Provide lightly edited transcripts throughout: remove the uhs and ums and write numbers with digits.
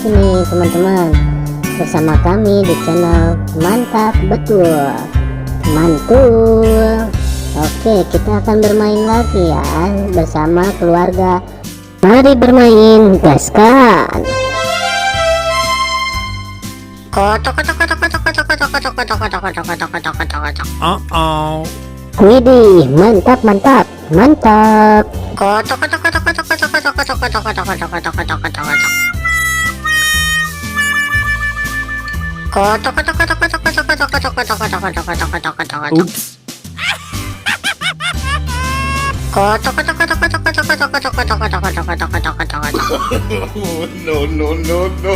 lagi nih teman-teman bersama kami di channel Mantap Betul Mantul. Oke, kita akan bermain lagi ya bersama keluarga. Mari bermain, gaskan. Widih, mantap mantap mantap. Oops. No, no, no, no.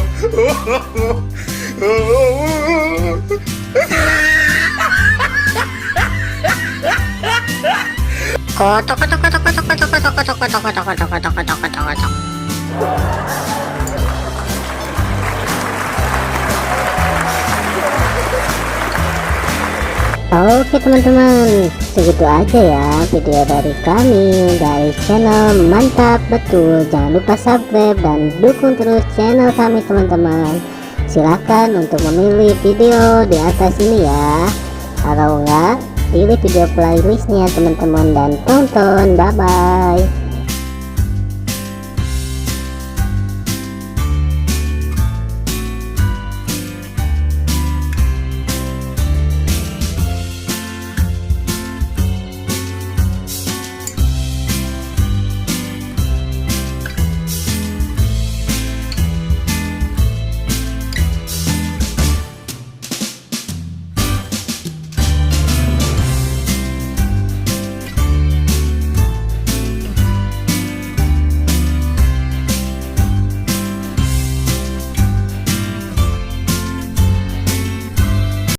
Oke teman-teman, segitu aja ya video dari kami dari channel Mantap Betul. Jangan lupa subscribe dan dukung terus channel kami teman-teman. Silahkan untuk memilih video di atas ini ya. Kalau enggak, pilih video playlistnya teman-teman dan tonton. Bye bye.